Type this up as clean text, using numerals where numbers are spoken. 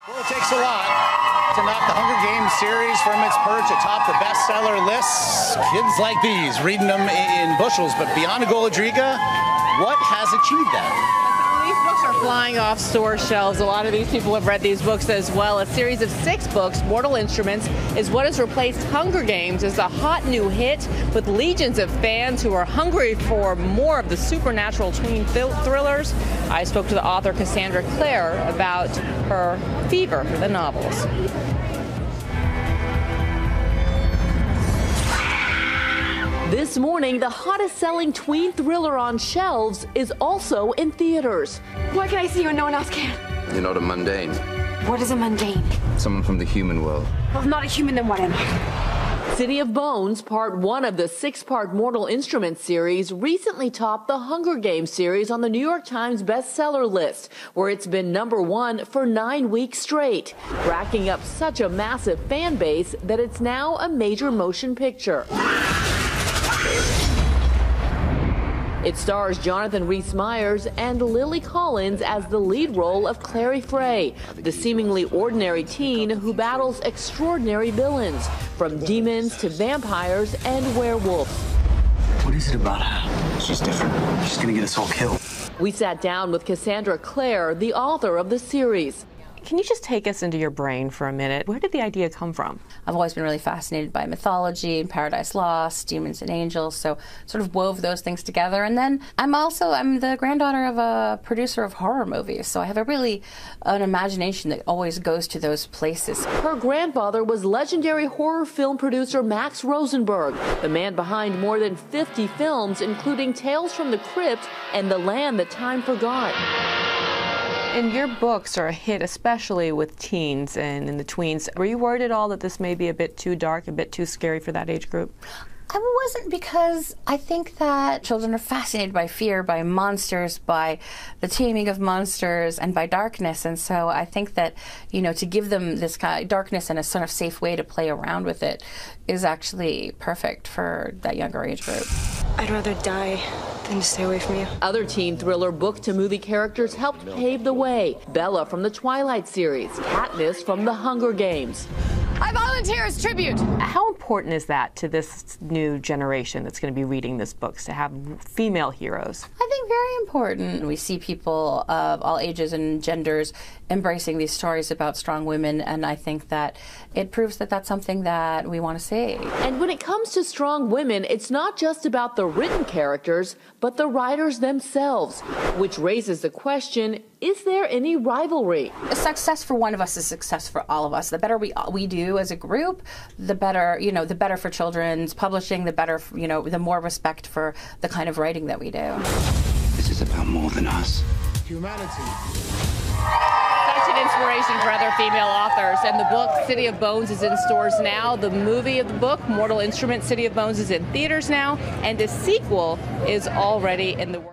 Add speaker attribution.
Speaker 1: Well, it takes a lot to knock the Hunger Games series from its perch atop the bestseller lists. Kids like these, reading them in bushels. But beyond Goladriga, what has achieved that?
Speaker 2: These books are flying off store shelves. A lot of these people have read these books as well. A series of 6 books, Mortal Instruments, is what has replaced Hunger Games as a hot new hit with legions of fans who are hungry for more of the supernatural tween thrillers. I spoke to the author Cassandra Clare about her fever for the novels.
Speaker 3: This morning, the hottest selling tween thriller on shelves is also in theaters.
Speaker 4: Why can I see you and no one else can?
Speaker 5: You're not a mundane.
Speaker 4: What is a mundane?
Speaker 5: Someone from the human world.
Speaker 4: Well, if I'm not a human, then what am I?
Speaker 3: City of Bones, part 1 of the 6-part Mortal Instruments series, recently topped the Hunger Games series on the New York Times bestseller list, where it's been #1 for 9 weeks straight, racking up such a massive fan base that it's now a major motion picture. It stars Jonathan Rhys-Meyers and Lily Collins as the lead role of Clary Frey, the seemingly ordinary teen who battles extraordinary villains, from demons to vampires and werewolves.
Speaker 6: What is it about her? She's different. She's gonna get us all killed.
Speaker 3: We sat down with Cassandra Clare, the author of the series.
Speaker 2: Can you just take us into your brain for a minute? Where did the idea come from?
Speaker 7: I've always been really fascinated by mythology and Paradise Lost, demons and angels, so sort of wove those things together. And then I'm the granddaughter of a producer of horror movies, so I have an imagination that always goes to those places.
Speaker 3: Her grandfather was legendary horror film producer Max Rosenberg, the man behind more than 50 films, including Tales from the Crypt and The Land That Time Forgot.
Speaker 2: And your books are a hit, especially with teens and in the tweens. Were you worried at all that this may be a bit too dark, a bit too scary for that age group?
Speaker 7: I wasn't, because I think that children are fascinated by fear, by monsters, by the taming of monsters, and by darkness. And so I think that, to give them this kind of darkness and a sort of safe way to play around with it is actually perfect for that younger age group.
Speaker 4: I'd rather die than to stay away from you.
Speaker 3: Other teen thriller book-to-movie characters helped pave the way. Bella from the Twilight series, Katniss from the Hunger Games.
Speaker 4: I volunteer as tribute.
Speaker 2: How important is that to this new generation that's going to be reading this books, to have female heroes?
Speaker 7: I think very important. We see people of all ages and genders embracing these stories about strong women, and I think that it proves that that's something that we want to see.
Speaker 3: And when it comes to strong women, it's not just about the written characters, but the writers themselves, which raises the question, is there any rivalry?
Speaker 7: A success for one of us is success for all of us. The better we do as a group, the better, the better for children's publishing, the better, the more respect for the kind of writing that we do.
Speaker 6: This is about more than us.
Speaker 1: Humanity.
Speaker 2: Such an inspiration for other female authors. And the book, City of Bones, is in stores now. The movie of the book, Mortal Instruments, City of Bones, is in theaters now. And a sequel is already in the works.